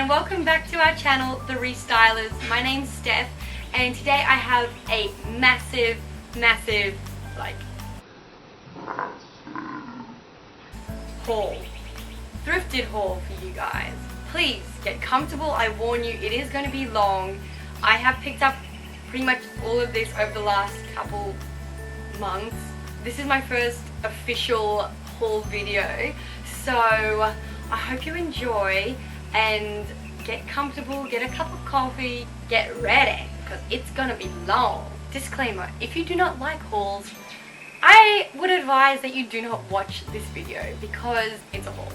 and welcome back to our channel, The Restylers. My name's Steph, and today I have a massive, haul. Thrifted haul for you guys. Please get comfortable. I warn you, it is going to be long. I have picked up pretty much all of this over the last couple months. This is my first official haul video, so I hope you enjoy and get comfortable, get a cup of coffee, get ready, because it's gonna be long. Disclaimer, if you do not like hauls, I would advise that you do not watch this video because it's a haul.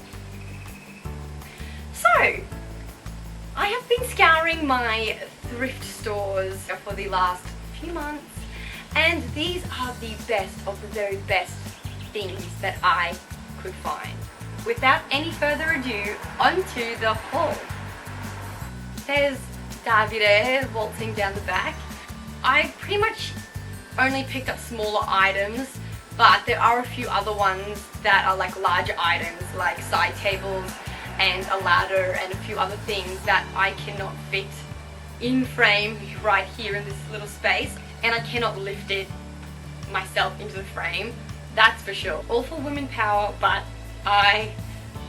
So, I have been scouring my thrift stores for the last few months, and these are the best of the very best things that I could find. Without any further ado, onto the haul. There's Davide waltzing down the back. I pretty much only picked up smaller items, but there are a few other ones that are like larger items, like side tables and a ladder and a few other things that I cannot fit in frame right here in this little space, and I cannot lift it myself into the frame, that's for sure. All for women power, but I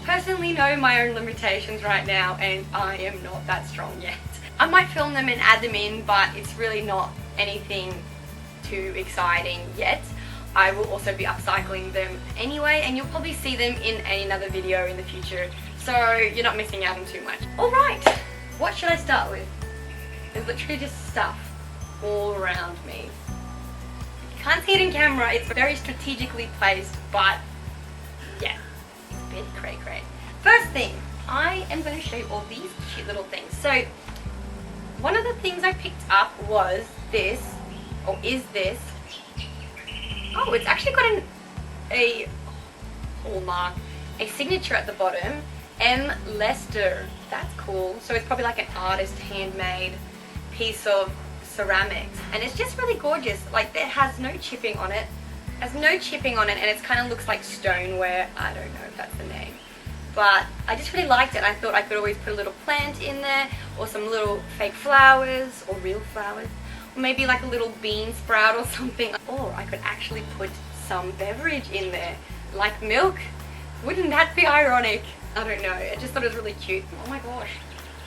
personally know my own limitations right now, and I am not that strong yet. I might film them and add them in, but it's really not anything too exciting yet. I will also be upcycling them anyway, and you'll probably see them in another video in the future, so you're not missing out on too much. Alright, what should I start with? There's literally just stuff all around me. You can't see it in camera, it's very strategically placed, but yeah. Bit cray. First thing, I am going to show you all these cute little things. So, one of the things I picked up was this, or is this. Oh, it's actually got a hallmark, a signature at the bottom, M. Lester. That's cool. So it's probably like an artist handmade piece of ceramics, and it's just really gorgeous. Like, it has no chipping on it. Has no chipping on it, and it kind of looks like stoneware. I don't know if that's the name, but I just really liked it. I thought I could always put a little plant in there, or some little fake flowers, or real flowers, or maybe like a little bean sprout or something. Or I could actually put some beverage in there, like milk. Wouldn't that be ironic? I don't know. I just thought it was really cute. Oh my gosh.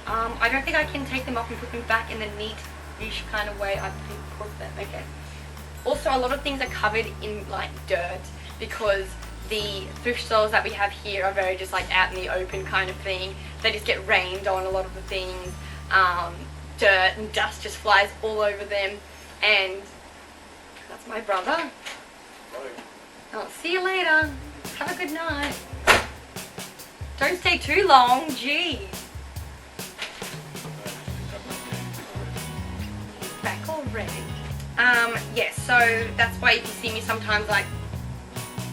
I don't think I can take them off and put them back in the neat-ish kind of way I put them. Okay. Also, a lot of things are covered in like dirt, because the thrift stores that we have here are very just like out in the open kind of thing. They just get rained on, a lot of the things. Dirt and dust just flies all over them, and that's my brother. I'll see you later. Have a good night. Don't stay too long, gee. Back already. Yes, so that's why you can see me sometimes like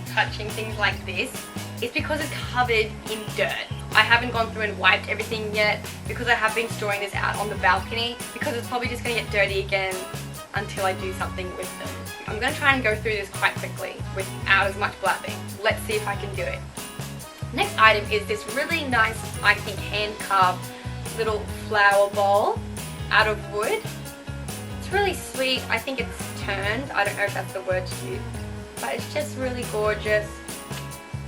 touching things like this. It's because it's covered in dirt. I haven't gone through and wiped everything yet, because I have been storing this out on the balcony, because it's probably just going to get dirty again until I do something with them. I'm going to try and go through this quite quickly without as much blabbing. Let's see if I can do it. Next item is this really nice, I think, hand carved little flower bowl out of wood. It's really sweet. I think it's turned. I don't know if that's the word to use, but it's just really gorgeous.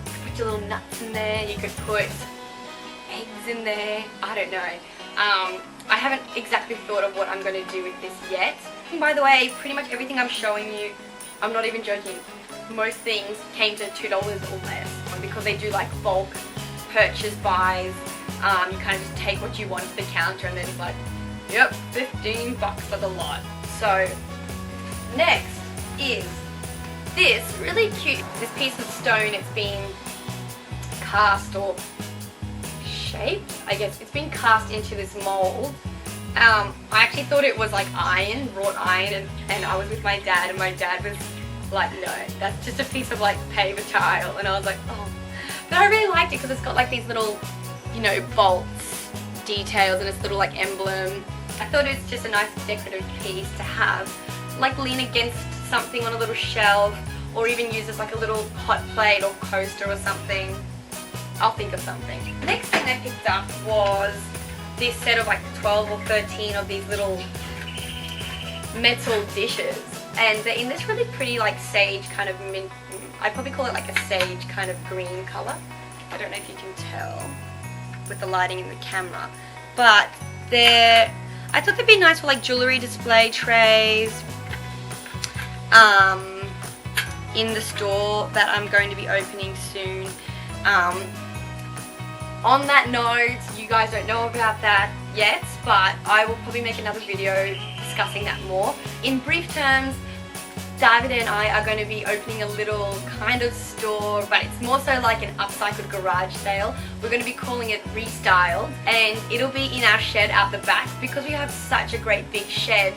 You could put your little nuts in there. You could put eggs in there. I don't know. I haven't exactly thought of what I'm going to do with this yet. And by the way, pretty much everything I'm showing you, I'm not even joking, most things came to $2 or less, because they do like bulk purchase buys. You kind of just take what you want to the counter, and then it's like, yep, $15 for the lot. So next is this really cute, this piece of stone. It's been cast or shaped, I guess. It's been cast into this mold. I actually thought it was like iron, wrought iron, and I was with my dad, and my dad was like, no, that's just a piece of like paper tile. And I was like, oh. But I really liked it because it's got like these little, you know, bolts, details, and this little like emblem. I thought it was just a nice decorative piece to have, like lean against something on a little shelf, or even use as like a little hot plate or coaster or something. I'll think of something. Next thing I picked up was this set of like 12 or 13 of these little metal dishes, and they're in this really pretty like sage kind of mint, I'd probably call it like a sage kind of green color. I don't know if you can tell with the lighting in the camera, but I thought they'd be nice for like jewelry display trays in the store that I'm going to be opening soon. On that note, you guys don't know about that yet, but I will probably make another video discussing that more. In brief terms, David and I are going to be opening a little kind of store, but it's more so like an upcycled garage sale. We're going to be calling it Restyled, and it'll be in our shed out the back. Because we have such a great big shed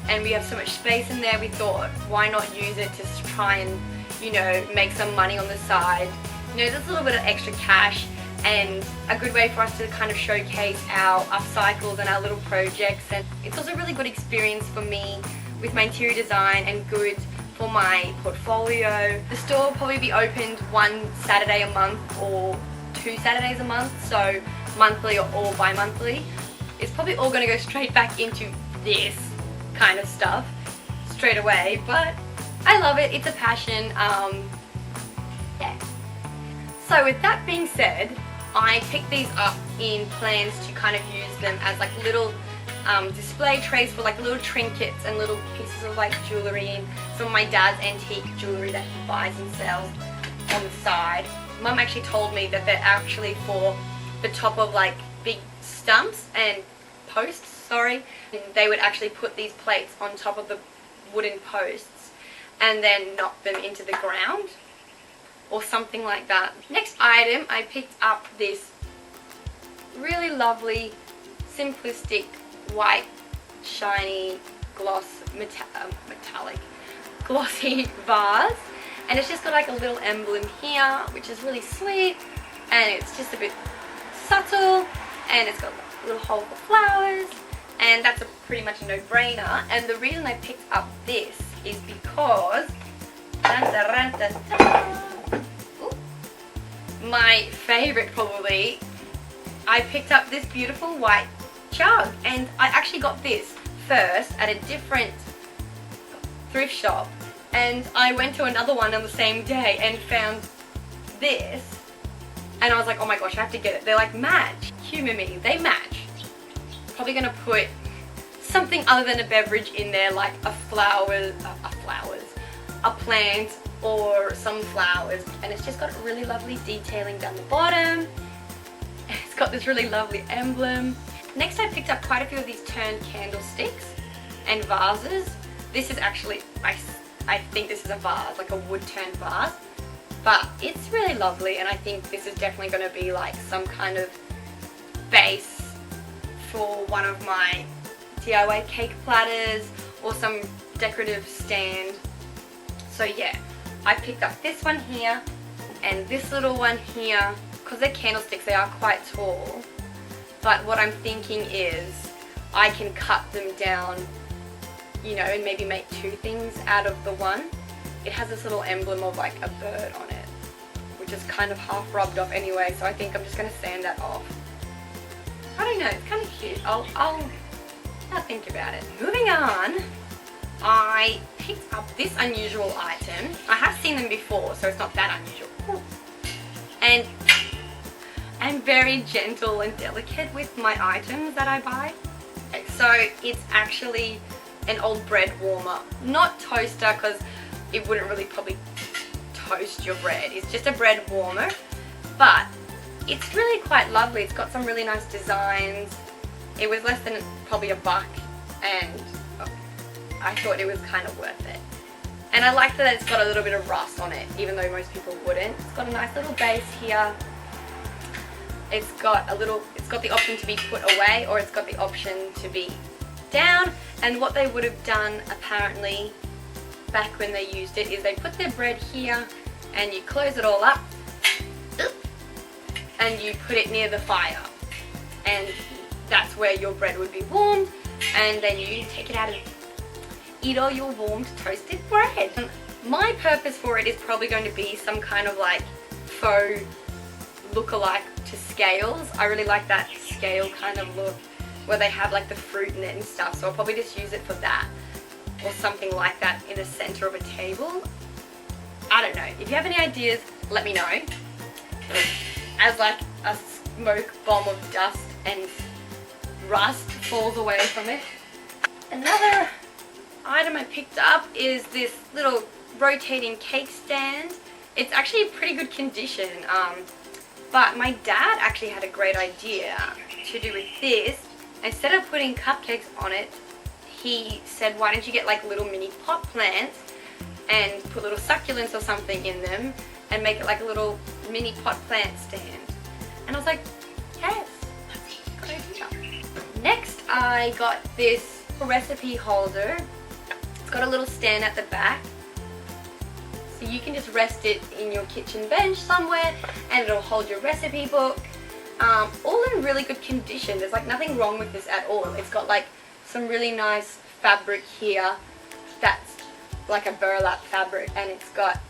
and we have so much space in there, we thought, why not use it to try and, you know, make some money on the side. You know, there's a little bit of extra cash, and a good way for us to kind of showcase our upcycles and our little projects. And it's also a really good experience for me with my interior design, and good for my portfolio. The store will probably be opened one Saturday a month or 2 Saturdays a month, so monthly or bi-monthly. It's probably all going to go straight back into this kind of stuff straight away, but I love it. It's a passion. Yeah. So with that being said, I picked these up in plans to kind of use them as like little display trays for like little trinkets and little pieces of like jewelry, and some of my dad's antique jewelry that he buys and sells on the side. Mum actually told me that they're actually for the top of like big stumps and posts, sorry. And they would actually put these plates on top of the wooden posts and then knock them into the ground or something like that. Next item, I picked up this really lovely, simplistic, white, shiny, metallic, glossy vase, and it's just got like a little emblem here, which is really sweet, and it's just a bit subtle, and it's got a little hole for flowers, and that's pretty much a no-brainer. And the reason I picked up this is because my favorite probably, I picked up this beautiful white jug, and I actually got this first at a different thrift shop, and I went to another one on the same day and found this, and I was like, oh my gosh, I have to get it. They're like match. Humor me, they match. Probably gonna put something other than a beverage in there, like a plant or some flowers, and it's just got really lovely detailing down the bottom. It's got this really lovely emblem. Next, I picked up quite a few of these turned candlesticks and vases. This is actually, I think this is a vase, like a wood turned vase, but it's really lovely, and I think this is definitely going to be like some kind of base for one of my DIY cake platters or some decorative stand. So yeah, I picked up this one here and this little one here. Because they're candlesticks, they are quite tall, but what I'm thinking is I can cut them down, you know, and maybe make 2 things out of the one. It has this little emblem of like a bird on it, which is kind of half rubbed off anyway, so I think I'm just going to sand that off. I don't know, it's kind of cute. I'll think about it. Moving on, I picked up this unusual item. I have seen them before, so it's not that unusual. Ooh. And I'm very gentle and delicate with my items that I buy. So it's actually an old bread warmer. Not toaster, because it wouldn't really probably toast your bread. It's just a bread warmer, but it's really quite lovely. It's got some really nice designs. It was less than probably $1, and I thought it was kind of worth it. And I like that it's got a little bit of rust on it, even though most people wouldn't. It's got a nice little base here. It's got the option to be put away, or it's got the option to be down. And what they would have done apparently back when they used it is they put their bread here and you close it all up and you put it near the fire, and that's where your bread would be warmed, and then you take it out and eat all your warmed toasted bread. My purpose for it is probably going to be some kind of like faux look-alike to scales. I really like that scale kind of look where they have like the fruit in it and stuff, so I'll probably just use it for that or something like that in the center of a table. I don't know. If you have any ideas, let me know. As like a smoke bomb of dust and rust falls away from it. Another item I picked up is this little rotating cake stand. It's actually in pretty good condition, but my dad actually had a great idea to do with this. Instead of putting cupcakes on it, he said, why don't you get like little mini pot plants and put little succulents or something in them and make it like a little mini pot plant stand. And I was like, yes, that's a good idea. Next I got this recipe holder. It's got a little stand at the back, so you can just rest it in your kitchen bench somewhere and it'll hold your recipe book. All in really good condition. There's like nothing wrong with this at all. It's got like some really nice fabric here that's like a burlap fabric, and it's got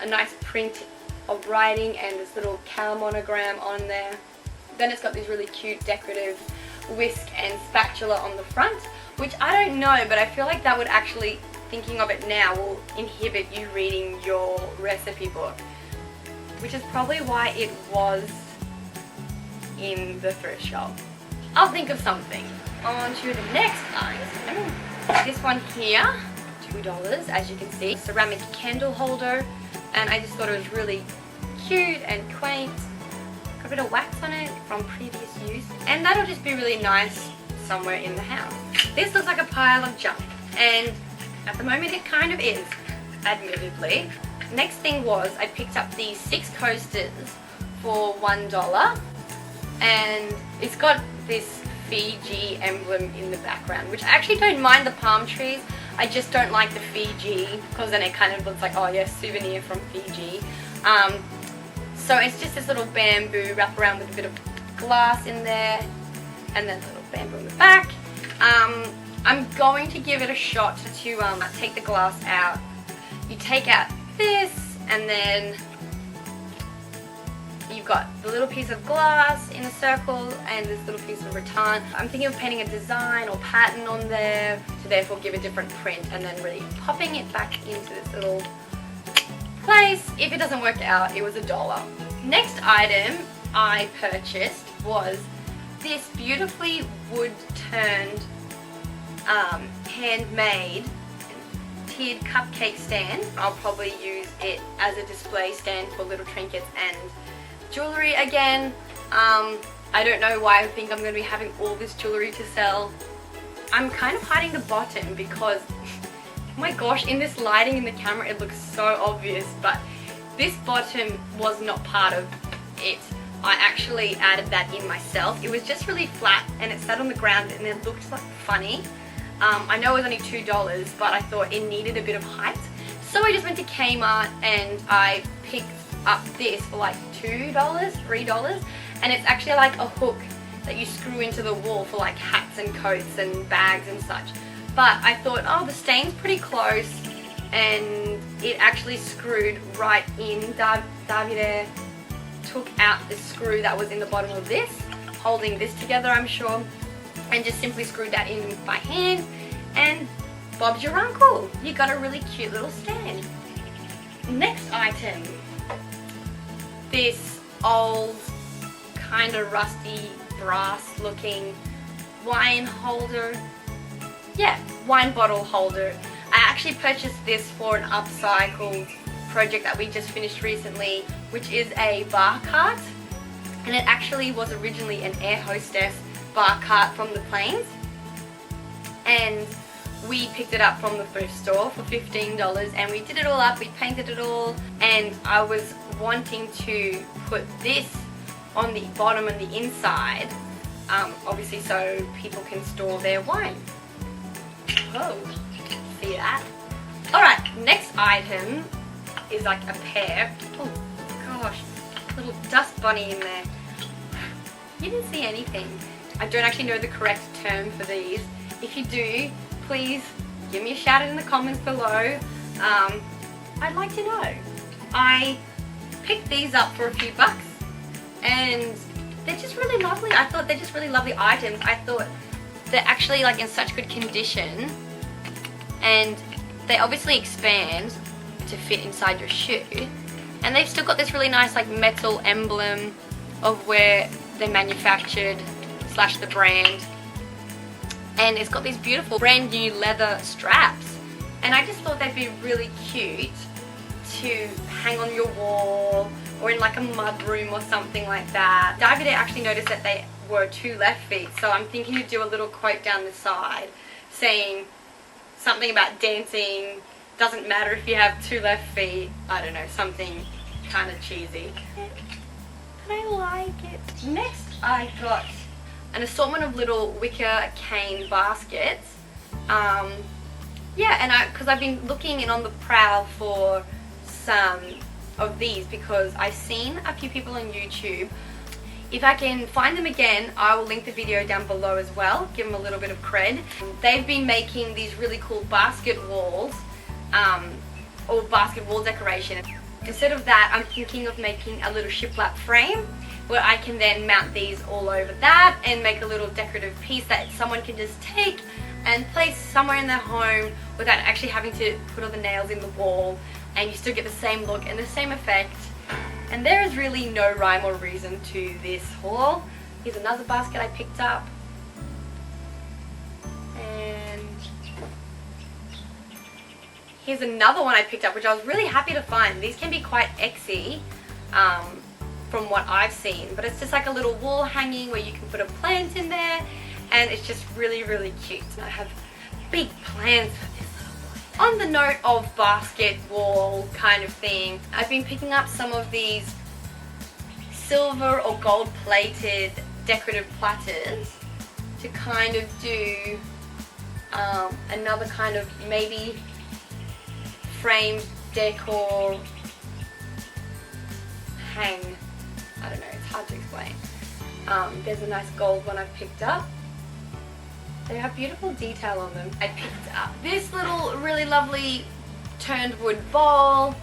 a nice print of writing and this little cow monogram on there. Then it's got these really cute decorative whisk and spatula on the front, which I don't know, but I feel like that would actually, thinking of it now, will inhibit you reading your recipe book, which is probably why it was in the thrift shop. I'll think of something. On to the next item. This one here, $2, as you can see. Ceramic candle holder, and I just thought it was really cute and quaint. Got a bit of wax on it from previous use, and that'll just be really nice somewhere in the house. This looks like a pile of junk, and at the moment it kind of is, admittedly. Next thing was I picked up these 6 coasters for $1, and it's got this Fiji emblem in the background, which I actually don't mind the palm trees. I just don't like the Fiji, because then it kind of looks like, oh yeah, souvenir from Fiji. So it's just this little bamboo wrap around with a bit of glass in there, and then a little bamboo in the back. I'm going to give it a shot to take the glass out. You take out this, and then you've got the little piece of glass in a circle and this little piece of rattan. I'm thinking of painting a design or pattern on there to therefore give a different print, and then really popping it back into this little place. If it doesn't work out, it was $1. Next item I purchased was this beautifully wood-turned, handmade tiered cupcake stand. I'll probably use it as a display stand for little trinkets and jewelry again. I don't know why I think I'm going to be having all this jewelry to sell. I'm kind of hiding the bottom because, oh my gosh, in this lighting in the camera it looks so obvious, but this bottom was not part of it. I actually added that in myself. It was just really flat and it sat on the ground and it looked like funny. I know it was only $2, but I thought it needed a bit of height. So I just went to Kmart and I picked up this for like $2, $3, and it's actually like a hook that you screw into the wall for like hats and coats and bags and such. But I thought, oh, the stain's pretty close, and it actually screwed right in. Davide took out the screw that was in the bottom of this, holding this together, I'm sure, and just simply screwed that in by hand, and Bob's your uncle. You got a really cute little stand. Next item, this old kind of rusty brass looking wine holder. Yeah, wine bottle holder. I actually purchased this for an upcycled project that we just finished recently, which is a bar cart, and it actually was originally an air hostess bar cart from the planes, and we picked it up from the thrift store for $15, and we did it all up, we painted it all, and I was wanting to put this on the bottom and the inside, obviously so people can store their wine. Oh, see that? Alright, next item is like a pair. Oh gosh, little dust bunny in there. You didn't see anything. I don't actually know the correct term for these. If you do, please give me a shout out in the comments below. I'd like to know. I picked these up for a few bucks. and they're just really lovely. I thought they're just really lovely items. I thought they're actually like in such good condition, and they obviously expand to fit inside your shoe, and they've still got this really nice like metal emblem of where they're manufactured / the brand, and it's got these beautiful brand new leather straps, and I just thought they'd be really cute to hang on your wall or in like a mud room or something like that. Davide actually noticed that they were 2 left feet, so I'm thinking to do a little quote down the side saying something about dancing doesn't matter if you have 2 left feet. I don't know, something kind of cheesy. But I like it. Next I got an assortment of little wicker cane baskets. Yeah, and because I've been looking and on the prowl for some of these because I've seen a few people on YouTube. If I can find them again, I will link the video down below as well, give them a little bit of cred. They've been making these really cool basket walls, or basket wall decoration. Instead of that, I'm thinking of making a little shiplap frame where I can then mount these all over that and make a little decorative piece that someone can just take and place somewhere in their home without actually having to put all the nails in the wall, and you still get the same look and the same effect. And there is really no rhyme or reason to this haul. Here's another basket I picked up. And here's another one I picked up, which I was really happy to find. These can be quite exy from what I've seen, but it's just like a little wall hanging where you can put a plant in there, and it's just really, really cute. I have big plans for this. On the note of basket wall kind of thing, I've been picking up some of these silver or gold plated decorative platters to kind of do another kind of maybe framed decor hang. I don't know, it's hard to explain. There's a nice gold one I've picked up. They have beautiful detail on them. I picked up this little really lovely turned wood bowl.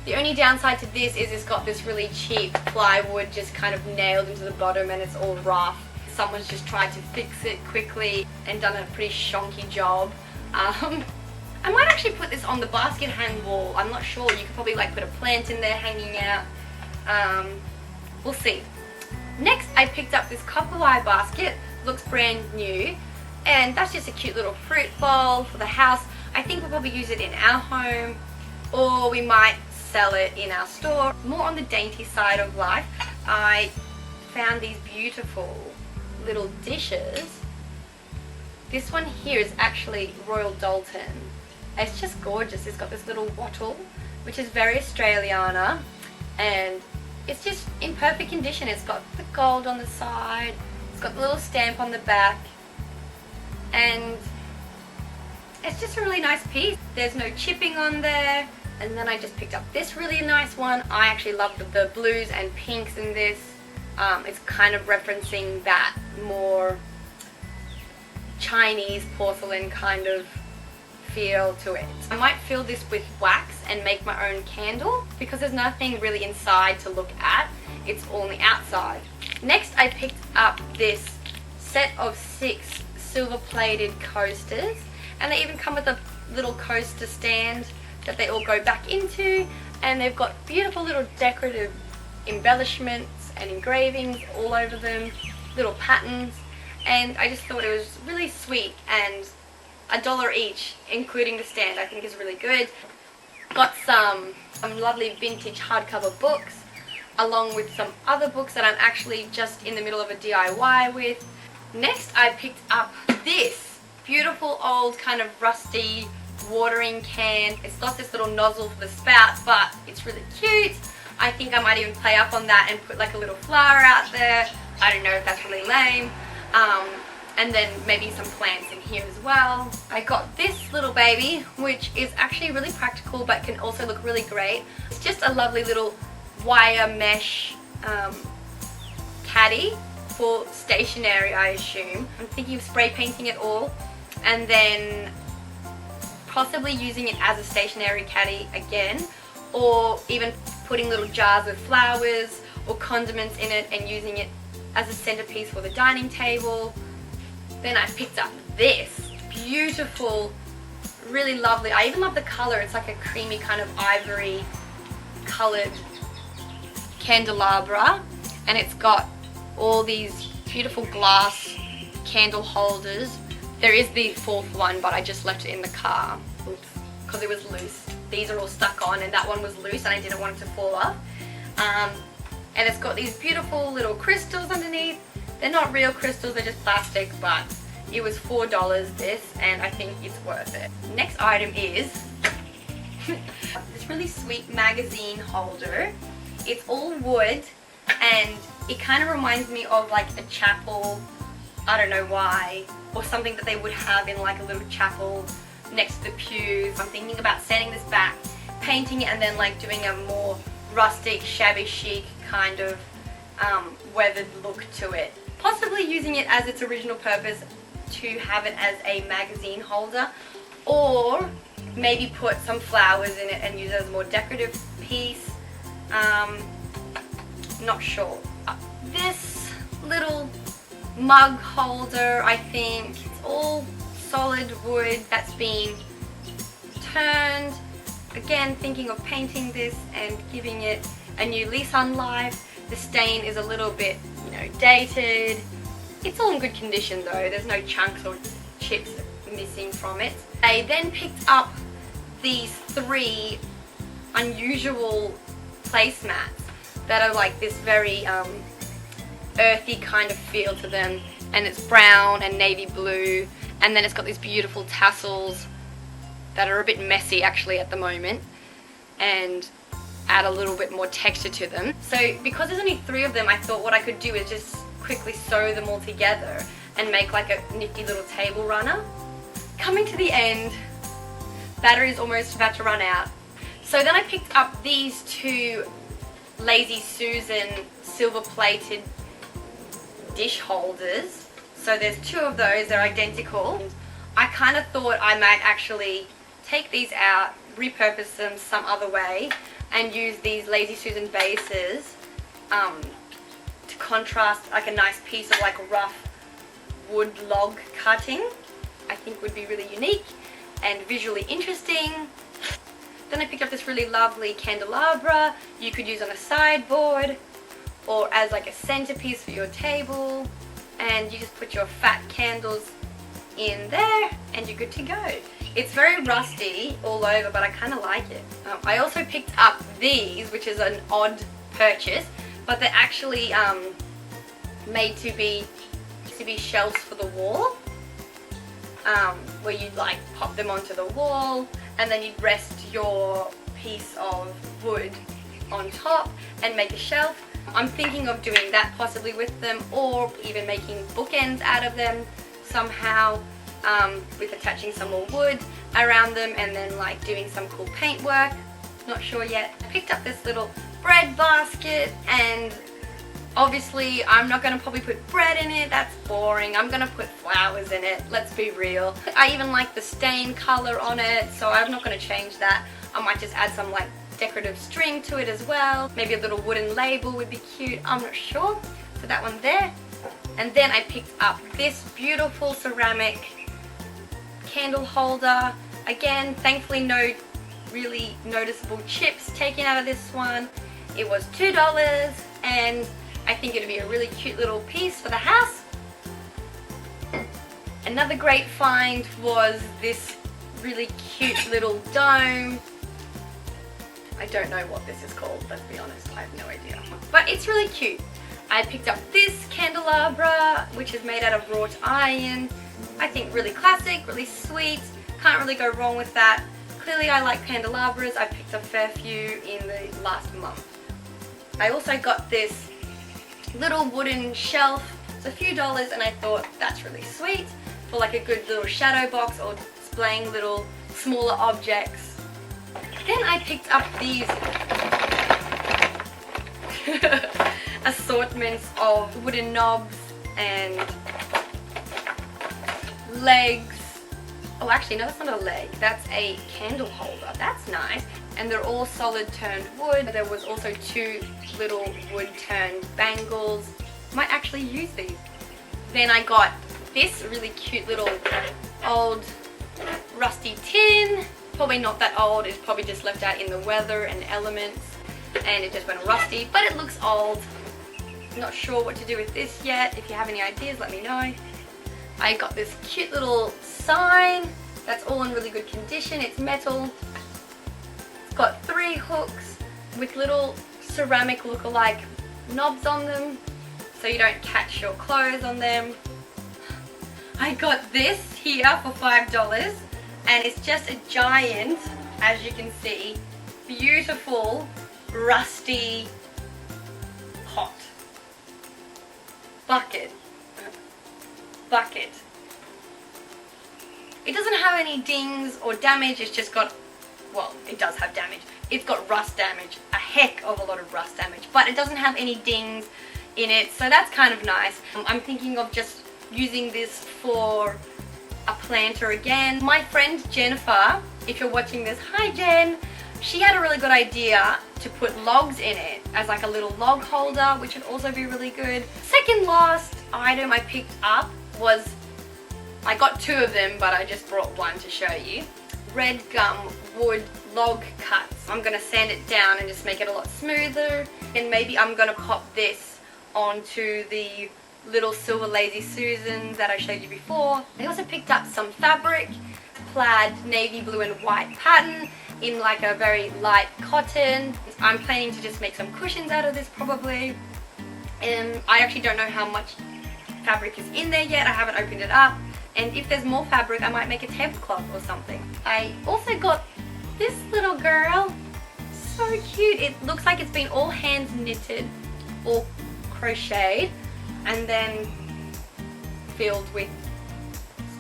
The only downside to this is it's got this really cheap plywood just kind of nailed into the bottom and it's all rough. Someone's just tried to fix it quickly and done a pretty shonky job. I might actually put this on the basket hang wall. I'm not sure. You could probably like put a plant in there hanging out. We'll see. Next I picked up this copper wire basket. Looks brand new. And that's just a cute little fruit bowl for the house. I think we'll probably use it in our home, or we might sell it in our store. More on the dainty side of life, I found these beautiful little dishes. This one here is actually Royal Doulton. It's just gorgeous. It's got this little wattle, which is very Australiana, and it's just in perfect condition. It's got the gold on the side, it's got the little stamp on the back, and it's just a really nice piece. There's no chipping on there. And then I just picked up this really nice one. I actually love the blues and pinks in this. It's kind of referencing that more Chinese porcelain kind of feel to it. I might fill this with wax and make my own candle because there's nothing really inside to look at. It's all on the outside. Next I picked up this set of 6 silver plated coasters, and they even come with a little coaster stand that they all go back into, and they've got beautiful little decorative embellishments and engravings all over them, little patterns, and I just thought it was really sweet, and $1 each including the stand I think is really good. Got some lovely vintage hardcover books along with some other books that I'm actually just in the middle of a DIY with. Next I picked up this beautiful old kind of rusty watering can. It's got this little nozzle for the spout, but it's really cute. I think I might even play up on that and put like a little flower out there. I don't know if that's really lame. And then maybe some plants in here as well. I got this little baby, which is actually really practical but can also look really great. It's just a lovely little wire mesh caddy for stationery, I assume. I'm thinking of spray painting it all and then possibly using it as a stationery caddy again, or even putting little jars with flowers or condiments in it and using it as a centerpiece for the dining table. Then I picked up this beautiful, really lovely, I even love the color, it's like a creamy kind of ivory colored candelabra, and it's got all these beautiful glass candle holders. There is the fourth one, but I just left it in the car, oops, because it was loose. These are all stuck on and that one was loose and I didn't want it to fall off. And it's got these beautiful little crystals underneath. They're not real crystals, they're just plastic, but it was $4 this, and I think it's worth it. Next item is this really sweet magazine holder. It's all wood and it kind of reminds me of like a chapel, I don't know why, or something that they would have in like a little chapel next to the pews. I'm thinking about sanding this back, painting it, and then like doing a more rustic, shabby chic kind of weathered look to it. Possibly using it as its original purpose to have it as a magazine holder, or maybe put some flowers in it and use it as a more decorative piece. Not sure. This little mug holder, I think it's all solid wood that's been turned. Again, thinking of painting this and giving it a new lease on life. The stain is a little bit, you know, dated. It's all in good condition though. There's no chunks or chips missing from it. I then picked up these 3 unusual placemats that are like this very earthy kind of feel to them, and it's brown and navy blue, and then it's got these beautiful tassels that are a bit messy actually at the moment and add a little bit more texture to them. So because there's only 3 of them, I thought what I could do is just quickly sew them all together and make like a nifty little table runner. Coming to the end, battery is almost about to run out. So then I picked up these 2 Lazy Susan silver plated dish holders. So there's 2 of those, they're identical. I kind of thought I might actually take these out, repurpose them some other way, and use these Lazy Susan bases to contrast like a nice piece of like rough wood log cutting. I think would be really unique and visually interesting. Then I picked up this really lovely candelabra you could use on a sideboard or as like a centerpiece for your table, and you just put your fat candles in there and you're good to go. It's very rusty all over, but I kind of like it. I also picked up these, which is an odd purchase, but they're actually made to be shelves for the wall, where you'd like pop them onto the wall and then you'd rest your piece of wood on top and make a shelf. I'm thinking of doing that possibly with them, or even making bookends out of them somehow, with attaching some more wood around them and then like doing some cool paint work. Not sure yet. I picked up this little bread basket, and obviously I'm not going to probably put bread in it, that's boring. I'm going to put flowers in it, let's be real. I even like the stain color on it, so I'm not going to change that. I might just add some like decorative string to it as well. Maybe a little wooden label would be cute, I'm not sure. So that one there. And then I picked up this beautiful ceramic candle holder. Again, thankfully no really noticeable chips taken out of this one. It was $2, and I think it'd be a really cute little piece for the house. Another great find was this really cute little dome. I don't know what this is called, let's be honest, I have no idea. But it's really cute. I picked up this candelabra, which is made out of wrought iron. I think really classic, really sweet. Can't really go wrong with that. Clearly I like candelabras. I picked up a fair few in the last month. I also got this little wooden shelf. It's a few dollars, and I thought that's really sweet for like a good little shadow box or displaying little smaller objects. Then I picked up these assortments of wooden knobs and legs. Oh, actually, no, that's not a leg. That's a candle holder. That's nice. and they're all solid turned wood. There was also 2 little wood turned bangles. Might actually use these. Then I got this really cute little old rusty tin. Probably not that old, it's probably just left out in the weather and elements and it just went rusty, but it looks old. Not sure what to do with this yet. If you have any ideas, let me know. I got this cute little sign that's all in really good condition. It's metal. It's got 3 hooks with little ceramic look-alike knobs on them so you don't catch your clothes on them. I got this here for $5 and it's just a giant, as you can see, beautiful rusty pot bucket. It doesn't have any dings or damage. It's just got, well, it does have damage. It's got rust damage, a heck of a lot of rust damage, but it doesn't have any dings in it, so that's kind of nice. I'm thinking of just using this for a planter again. My friend Jennifer, if you're watching this, hi Jen, she had a really good idea to put logs in it as like a little log holder, which would also be really good. Second last item I picked up was, I got 2 of them, but I just brought one to show you. Red gum wood log cuts. I'm going to sand it down and just make it a lot smoother, and maybe I'm going to pop this onto the little silver Lazy Susans that I showed you before. I also picked up some fabric, plaid navy blue and white pattern in like a very light cotton. I'm planning to just make some cushions out of this probably. I actually don't know how much fabric is in there yet. I haven't opened it up. And if there's more fabric, I might make a tablecloth or something. I also got this little girl. So cute. It looks like it's been all hand knitted or crocheted and then filled with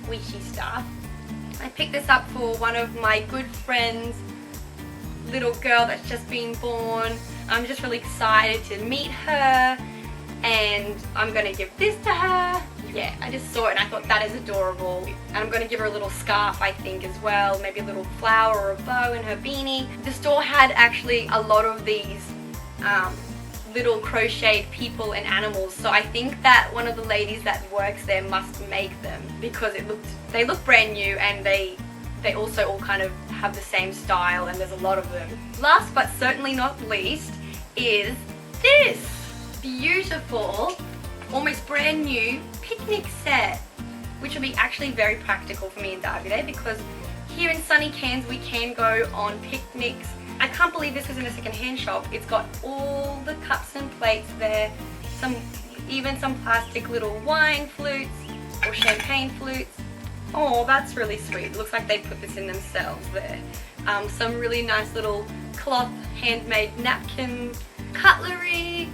squishy stuff. I picked this up for one of my good friends' little girl that's just been born. I'm just really excited to meet her and I'm going to give this to her. Yeah, I just saw it and I thought that is adorable. And I'm going to give her a little scarf, I think, as well. Maybe a little flower or a bow in her beanie. The store had actually a lot of these little crocheted people and animals, so I think that one of the ladies that works there must make them because they look brand new and they also all kind of have the same style and there's a lot of them. Last but certainly not least is this beautiful, almost brand new picnic set, which will be actually very practical for me and Darby Day because here in sunny Cairns we can go on picnics. I can't believe this is in a second-hand shop. It's got all the cups and plates there, even some plastic little wine flutes or champagne flutes. Oh, that's really sweet. It looks like they put this in themselves there. Some really nice little cloth handmade napkins, cutlery,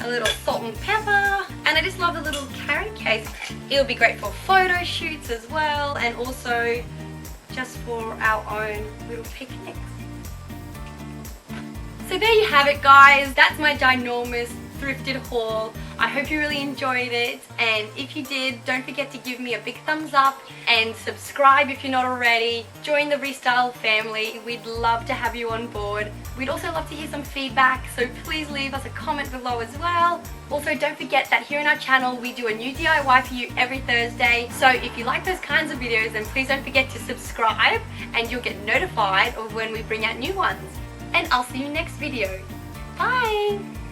a little salt and pepper, and I just love the little carry case. It'll be great for photo shoots as well, and also just for our own little picnics. So there you have it, guys. That's my ginormous thrifted haul. I hope you really enjoyed it, and if you did, don't forget to give me a big thumbs up and subscribe if you're not already. Join the Restyler family. We'd love to have you on board. We'd also love to hear some feedback, so please leave us a comment below as well. Also, don't forget that here on our channel we do a new DIY for you every Thursday, so if you like those kinds of videos, then please don't forget to subscribe and you'll get notified of when we bring out new ones. And I'll see you next video. Bye!